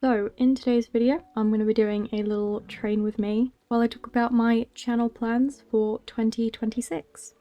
So in today's video, I'm going to be doing a little train with me while I talk about my channel plans for 2026.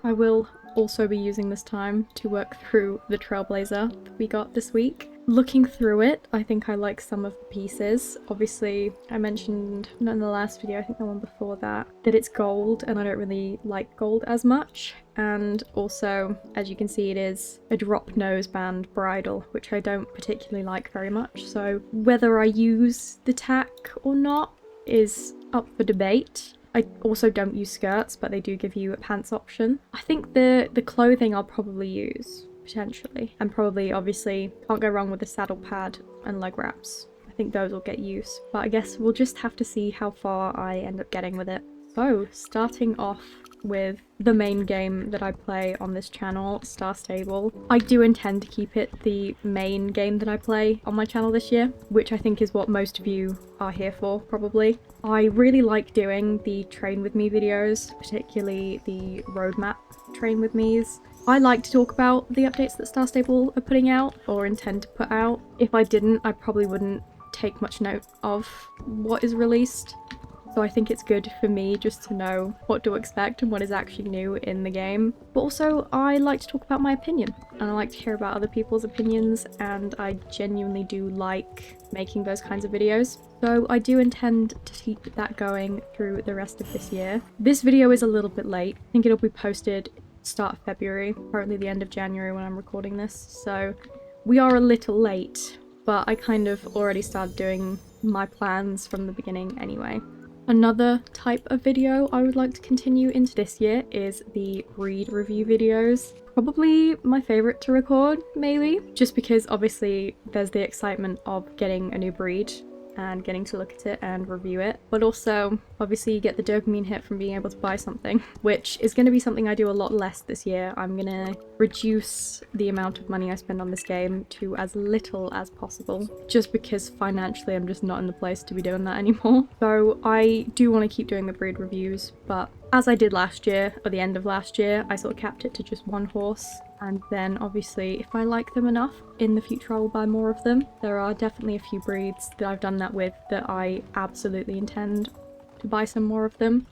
I will also be using this time to work through the Trailblazer that we got this week. Looking through it, I think I like some of the pieces. Obviously, I mentioned, not in the last video, I think the one before that it's gold, and I don't really like gold as much. And also, as you can see, it is a drop noseband bridle, which I don't particularly like very much. So whether I use the tack or not is up for debate. I also don't use skirts, but they do give you a pants option. I think the clothing I'll probably use, potentially. And probably, obviously, can't go wrong with a saddle pad and leg wraps. I think those will get use. But I guess we'll just have to see how far I end up getting with it. So, starting off with the main game that I play on this channel, Star Stable. I do intend to keep it the main game that I play on my channel this year, which I think is what most of you are here for, probably. I really like doing the train with me videos, particularly the roadmap train with me's. I like to talk about the updates that Star Stable are putting out, or intend to put out. If I didn't, I probably wouldn't take much note of what is released. So I think it's good for me just to know what to expect and what is actually new in the game. But also, I like to talk about my opinion, and I like to hear about other people's opinions, and I genuinely do like making those kinds of videos. So I do intend to keep that going through the rest of this year. This video is a little bit late. I think it'll be posted start of February, currently the end of January when I'm recording this. So we are a little late, but I kind of already started doing my plans from the beginning anyway. Another type of video I would like to continue into this year is the breed review videos. Probably my favorite to record, maybe, just because obviously there's the excitement of getting a new breed and getting to look at it and review it, but also obviously you get the dopamine hit from being able to buy something, which is going to be something I do a lot less this year. I'm going to reduce the amount of money I spend on this game to as little as possible, just because financially I'm just not in the place to be doing that anymore. So I do want to keep doing the breed reviews, but as I did last year, or the end of last year, I sort of capped it to just one horse. And then obviously, if I like them enough, in the future I will buy more of them. There are definitely a few breeds that I've done that with that I absolutely intend to buy some more of them.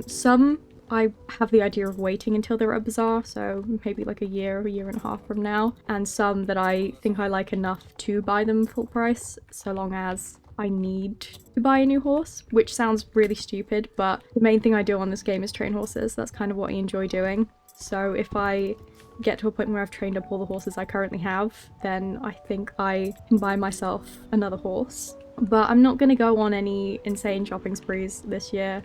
Some I have the idea of waiting until they're at a bazaar, so maybe like a year and a half from now. And some that I think I like enough to buy them full price, so long as I need to buy a new horse, which sounds really stupid, but the main thing I do on this game is train horses. That's kind of what I enjoy doing. So if I get to a point where I've trained up all the horses I currently have, then I think I can buy myself another horse. But I'm not going to go on any insane shopping sprees this year.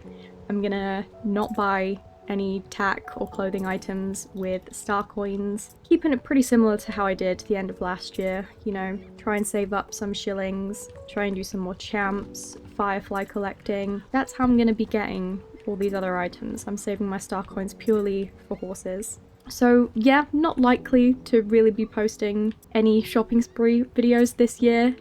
I'm going to not buy any tack or clothing items with star coins, keeping it pretty similar to how I did the end of last year. You know, try and save up some shillings, try and do some more champs, firefly collecting. That's how I'm going to be getting all these other items. I'm saving my star coins purely for horses. So yeah, not likely to really be posting any shopping spree videos this year.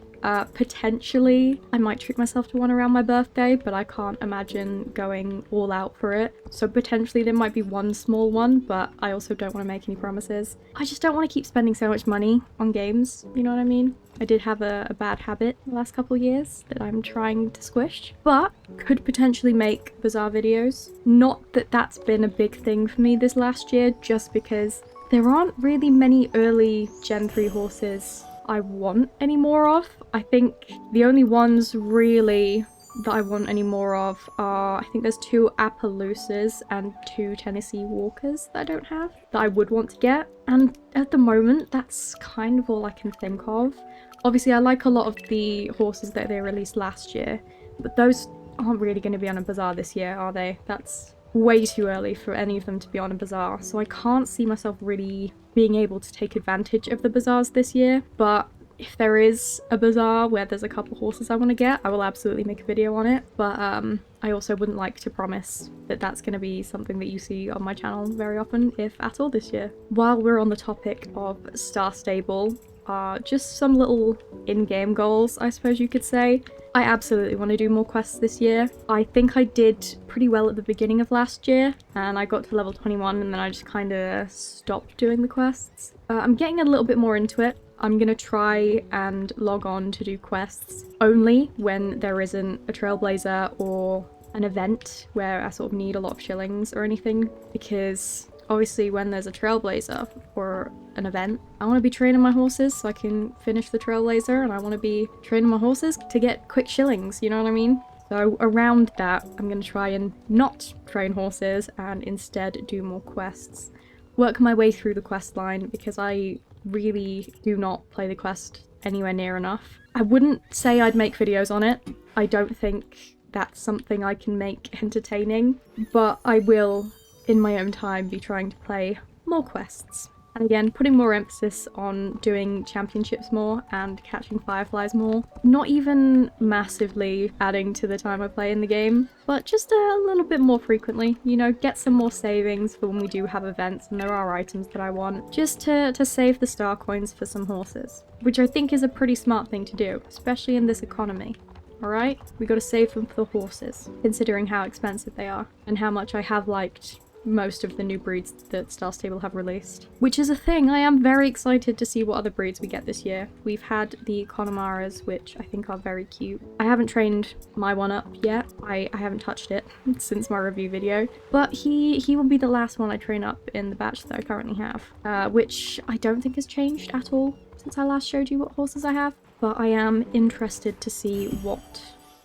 Potentially, I might treat myself to one around my birthday, but I can't imagine going all out for it. So potentially there might be one small one, but I also don't want to make any promises. I just don't want to keep spending so much money on games, you know what I mean? I did have a bad habit the last couple of years that I'm trying to squish, but could potentially make bazaar videos. Not that that's been a big thing for me this last year, just because there aren't really many early Gen 3 horses I want any more of. I think the only ones really that I want any more of are, I think there's 2 Appaloosas and 2 Tennessee Walkers that I don't have that I would want to get. And at the moment, that's kind of all I can think of. Obviously, I like a lot of the horses that they released last year, but those aren't really going to be on a bazaar this year, are they? That's way too early for any of them to be on a bazaar, so I can't see myself really being able to take advantage of the bazaars this year. But if there is a bazaar where there's a couple horses I want to get, I will absolutely make a video on it. But I also wouldn't like to promise that that's going to be something that you see on my channel very often, if at all, this year. While we're on the topic of Star Stable, are just some little in-game goals, I suppose you could say. I absolutely want to do more quests this year. I think I did pretty well at the beginning of last year, and I got to level 21 and then I just kind of stopped doing the quests. I'm getting a little bit more into it. I'm gonna try and log on to do quests only when there isn't a trailblazer or an event where I sort of need a lot of shillings or anything, because obviously when there's a trailblazer or an event, I want to be training my horses so I can finish the trailblazer, and I want to be training my horses to get quick shillings, you know what I mean? So around that, I'm going to try and not train horses and instead do more quests. Work my way through the quest line, because I really do not play the quest anywhere near enough. I wouldn't say I'd make videos on it. I don't think that's something I can make entertaining, but I will in my own time be trying to play more quests. And again, putting more emphasis on doing championships more and catching fireflies more. Not even massively adding to the time I play in the game, but just a little bit more frequently. You know, get some more savings for when we do have events and there are items that I want, just to save the star coins for some horses. Which I think is a pretty smart thing to do, especially in this economy. Alright? We gotta save them for the horses, considering how expensive they are, and how much I have liked most of the new breeds that Star Stable have released. Which is a thing, I am very excited to see what other breeds we get this year. We've had the Connemara's, which I think are very cute. I haven't trained my one up yet. I haven't touched it since my review video. But he will be the last one I train up in the batch that I currently have. Which I don't think has changed at all since I last showed you what horses I have. But I am interested to see what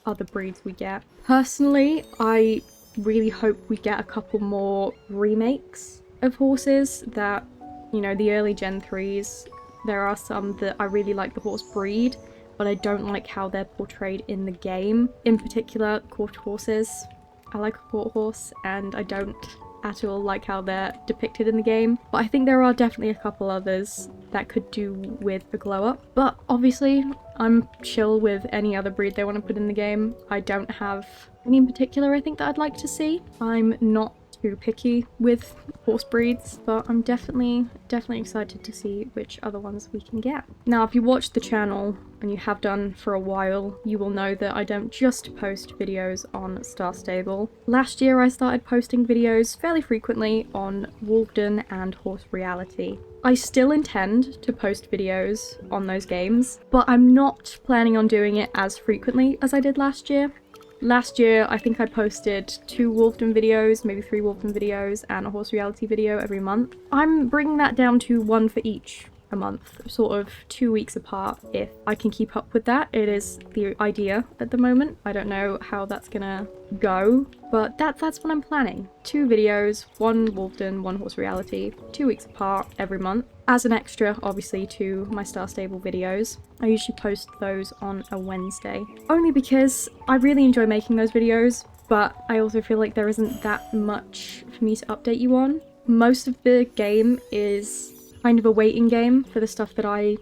other breeds we get. Personally, I really hope we get a couple more remakes of horses that, you know, the early Gen 3s. There are some that I really like the horse breed, but I don't like how they're portrayed in the game. In particular, quarter horses. I like a quarter horse, and I don't at all like how they're depicted in the game. But I think there are definitely a couple others that could do with a glow up. But obviously, I'm chill with any other breed they want to put in the game. I don't have any in particular I think that I'd like to see. I'm not too picky with horse breeds, but I'm definitely excited to see which other ones we can get. Now, if you watch the channel, and you have done for a while, you will know that I don't just post videos on Star Stable. Last year I started posting videos fairly frequently on Wolfden and Horse Reality. I still intend to post videos on those games, but I'm not planning on doing it as frequently as I did last year. Last year, I think I posted 2 Wolfden videos, maybe 3 Wolfden videos, and a Horse Reality video every month. I'm bringing that down to 1 for each a month, sort of 2 weeks apart, if I can keep up with that. It is the idea at the moment. I don't know how that's gonna go, but that's what I'm planning. 2 videos, 1 Wolfden, 1 Horse Reality, 2 weeks apart every month. As an extra, obviously, to my Star Stable videos. I usually post those on a Wednesday. Only because I really enjoy making those videos, but I also feel like there isn't that much for me to update you on. Most of the game is kind of a waiting game for the stuff that I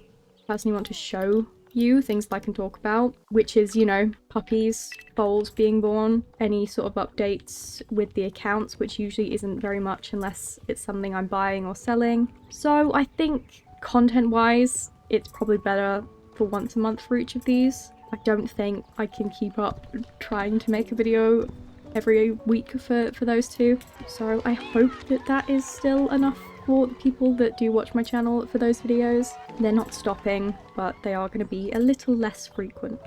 personally want to show you, things that I can talk about, which is, you know, puppies, foals being born, any sort of updates with the accounts, which usually isn't very much unless it's something I'm buying or selling. So I think content-wise, it's probably better for once a month for each of these. I don't think I can keep up trying to make a video every week for those 2. So I hope that that is still enough for the people that do watch my channel for those videos. They're not stopping, but they are going to be a little less frequent.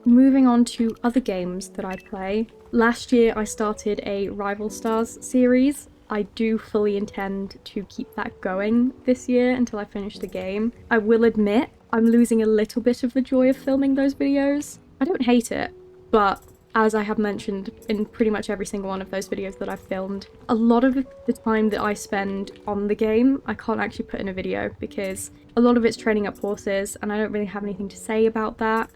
Moving on to other games that I play. Last year I started a Rival Stars series. I do fully intend to keep that going this year until I finish the game. I will admit, I'm losing a little bit of the joy of filming those videos. I don't hate it, but as I have mentioned in pretty much every single one of those videos that I've filmed, a lot of the time that I spend on the game, I can't actually put in a video because a lot of it's training up horses and I don't really have anything to say about that.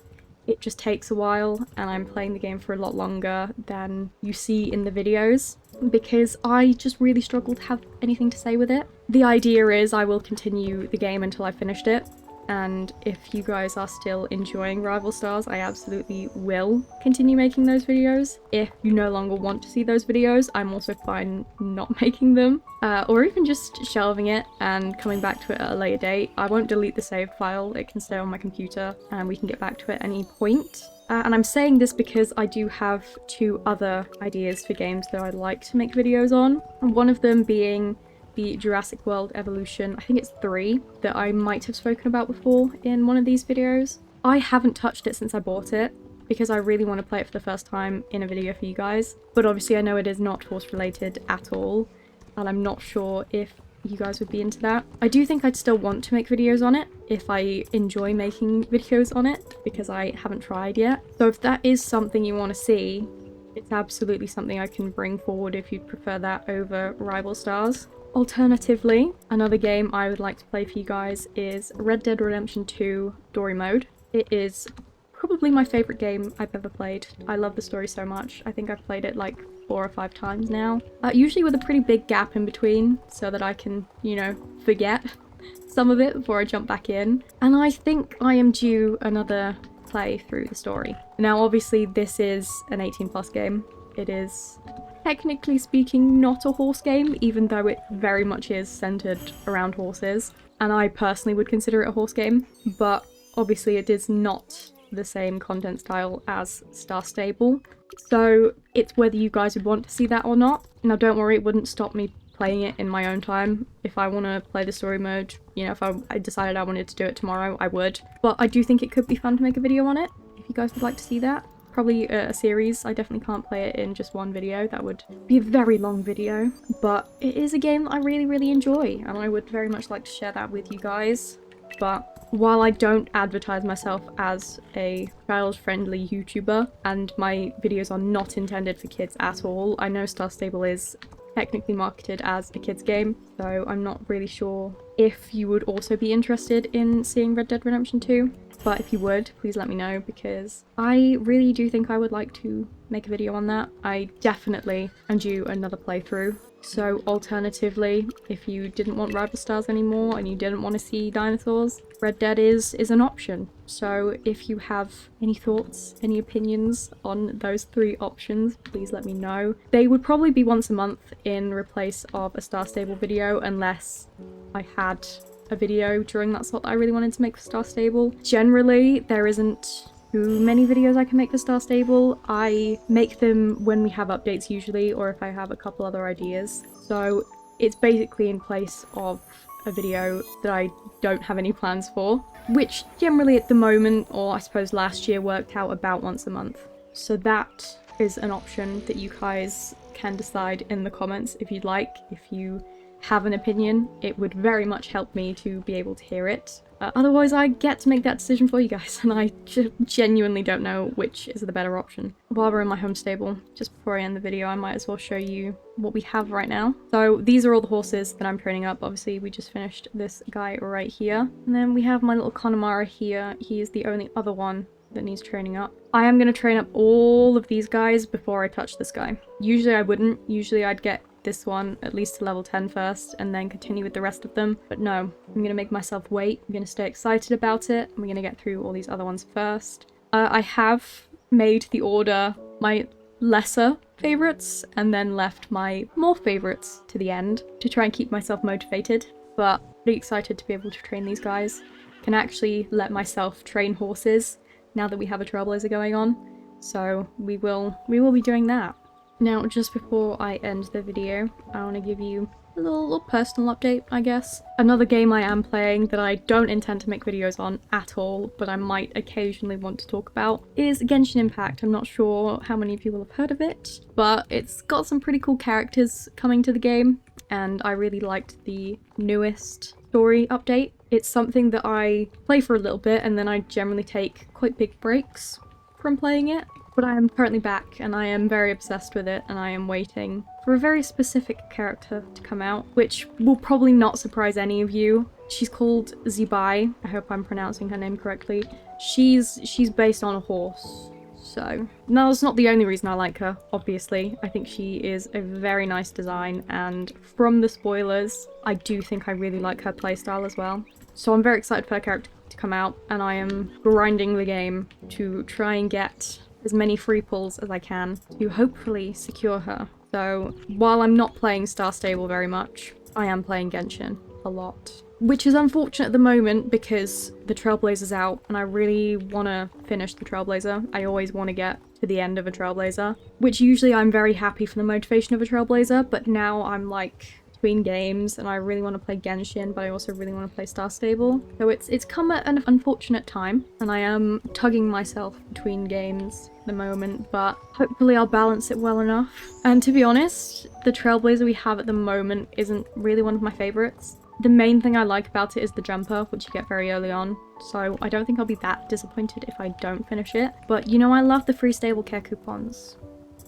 It just takes a while and I'm playing the game for a lot longer than you see in the videos because I just really struggle to have anything to say with it. The idea is I will continue the game until I've finished it. and if you guys are still enjoying Rival Stars, I absolutely will continue making those videos. If you no longer want to see those videos, I'm also fine not making them, or even just shelving it and coming back to it at a later date. I won't delete the save file, it can stay on my computer and we can get back to it at any point. And I'm saying this because I do have 2 other ideas for games that I'd like to make videos on, and one of them being the Jurassic World Evolution, I think it's 3, that I might have spoken about before in one of these videos. I haven't touched it since I bought it, because I really want to play it for the first time in a video for you guys, but obviously I know it is not horse related at all, and I'm not sure if you guys would be into that. I do think I'd still want to make videos on it if I enjoy making videos on it, because I haven't tried yet. So if that is something you want to see, it's absolutely something I can bring forward if you'd prefer that over Rival Stars. Alternatively, another game I would like to play for you guys is Red Dead Redemption 2 Story Mode. It is probably my favourite game I've ever played. I love the story so much. I think I've played it like 4 or 5 times now. Usually with a pretty big gap in between so that I can, you know, forget some of it before I jump back in. And I think I am due another play through the story. Now obviously this is an 18+ game. It is, technically speaking, not a horse game, even though it very much is centered around horses. And I personally would consider it a horse game, but obviously it is not the same content style as Star Stable. So it's whether you guys would want to see that or not. Now don't worry, it wouldn't stop me playing it in my own time. If I want to play the story mode, you know, if I decided I wanted to do it tomorrow, I would. But I do think it could be fun to make a video on it, if you guys would like to see that. Probably a series. I definitely can't play it in just one video. That would be a very long video. But it is a game that I really, really enjoy, and I would very much like to share that with you guys. But while I don't advertise myself as a child-friendly YouTuber, and my videos are not intended for kids at all, I know Star Stable is technically marketed as a kids game, so I'm not really sure if you would also be interested in seeing Red Dead Redemption 2. But if you would, please let me know, because I really do think I would like to make a video on that. I definitely am due another playthrough. So alternatively, if you didn't want Rival Stars anymore and you didn't want to see dinosaurs, Red Dead is an option. So if you have any thoughts, any opinions on those 3 options, please let me know. They would probably be once a month in replace of a Star Stable video, unless I had a video during that slot that I really wanted to make for Star Stable. Generally, there isn't too many videos I can make for Star Stable. I make them when we have updates usually, or if I have a couple other ideas. So it's basically in place of a video that I don't have any plans for, which generally at the moment, or I suppose last year, worked out about once a month. So that is an option that you guys can decide in the comments if you'd like. If you have an opinion, it would very much help me to be able to hear it. Otherwise I get to make that decision for you guys, and I genuinely don't know which is the better option. While we're in my home stable, just before I end the video, I might as well show you what we have right now. So these are all the horses that I'm training up. Obviously we just finished this guy right here, and then we have my little Connemara here. He is the only other one that needs training up. I am going to train up all of these guys before I touch this guy. Usually I wouldn't. Usually I'd get this one at least to level 10 first and then continue with the rest of them. But no, I'm going to make myself wait. I'm going to stay excited about it. I'm going to get through all these other ones first. I have made the order my lesser favorites and then left my more favorites to the end to try and keep myself motivated. But pretty excited to be able to train these guys. Can actually let myself train horses now that we have a Trailblazer going on. So we will be doing that. Now, just before I end the video, I want to give you a little personal update, I guess. Another game I am playing that I don't intend to make videos on at all, but I might occasionally want to talk about, is Genshin Impact. I'm not sure how many of you will have heard of it, but it's got some pretty cool characters coming to the game, and I really liked the newest story update. It's something that I play for a little bit, and then I generally take quite big breaks from playing it. But I am currently back, and I am very obsessed with it, and I am waiting for a very specific character to come out, which will probably not surprise any of you. She's called Zibai. I hope I'm pronouncing her name correctly. She's based on a horse. So, no, that's not the only reason I like her, obviously. I think she is a very nice design, and from the spoilers, I do think I really like her playstyle as well. So I'm very excited for her character to come out, and I am grinding the game to try and get as many free pulls as I can to hopefully secure her. So while I'm not playing Star Stable very much, I am playing Genshin a lot. Which is unfortunate at the moment because the Trailblazer's out and I really want to finish the Trailblazer. I always want to get to the end of a Trailblazer, which usually I'm very happy for the motivation of a Trailblazer, but now I'm like between games and I really want to play Genshin, but I also really want to play Star Stable. So it's come at an unfortunate time and I am tugging myself between games at the moment, but hopefully I'll balance it well enough. And to be honest, the Trailblazer we have at the moment isn't really one of my favorites. The main thing I like about it is the jumper, which you get very early on, so I don't think I'll be that disappointed if I don't finish it. But you know, I love the free stable care coupons.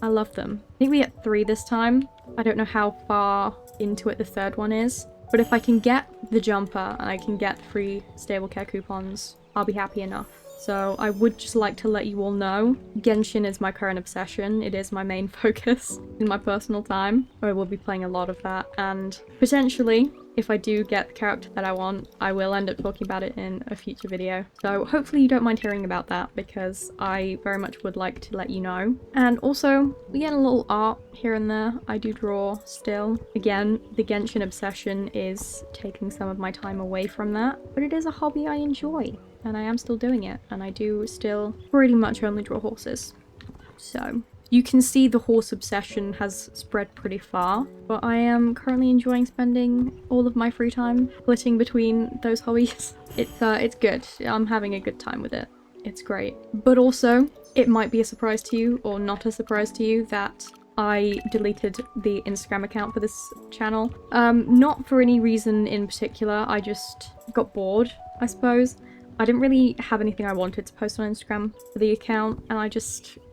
I love them. I think we get 3 this time. I don't know how far into it the 3rd one is, but if I can get the jumper and I can get free stable care coupons, I'll be happy enough. So I would just like to let you all know, Genshin is my current obsession. It is my main focus in my personal time. I will be playing a lot of that, and potentially, if I do get the character that I want, I will end up talking about it in a future video. So hopefully you don't mind hearing about that, because I very much would like to let you know. And also, we get a little art here and there. I do draw still. Again, the Genshin obsession is taking some of my time away from that, but it is a hobby I enjoy, and I am still doing it, and I do still pretty much only draw horses. So you can see the horse obsession has spread pretty far, but I am currently enjoying spending all of my free time splitting between those hobbies. It's good. I'm having a good time with it. It's great. But also, it might be a surprise to you, or not a surprise to you, that I deleted the Instagram account for this channel. Not for any reason in particular, I just got bored, I suppose. I didn't really have anything I wanted to post on Instagram for the account, and I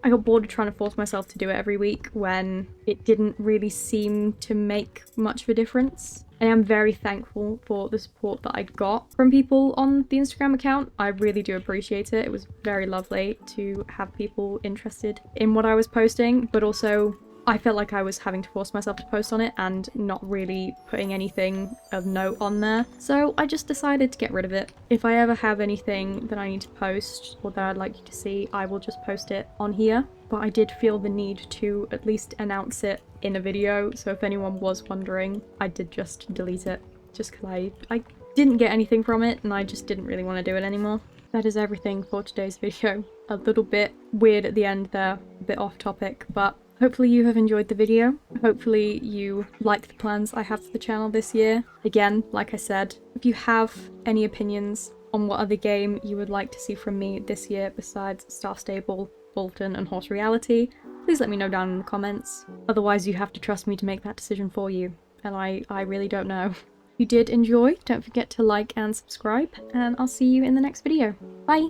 got bored of trying to force myself to do it every week when it didn't really seem to make much of a difference. I am very thankful for the support that I got from people on the Instagram account. I really do appreciate it. It was very lovely to have people interested in what I was posting, but also I felt like I was having to force myself to post on it and not really putting anything of note on there. So I just decided to get rid of it. If I ever have anything that I need to post or that I'd like you to see, I will just post it on here. But I did feel the need to at least announce it in a video. So if anyone was wondering, I did just delete it just because I didn't get anything from it and I just didn't really want to do it anymore. That is everything for today's video. A little bit weird at the end there, a bit off topic, but hopefully you have enjoyed the video. Hopefully you like the plans I have for the channel this year. Again, like I said, if you have any opinions on what other game you would like to see from me this year besides Star Stable, Bolton and Horse Reality, please let me know down in the comments. Otherwise you have to trust me to make that decision for you, and I really don't know. If you did enjoy, don't forget to like and subscribe, and I'll see you in the next video. Bye!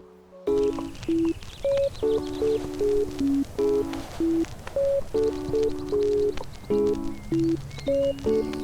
Thank you.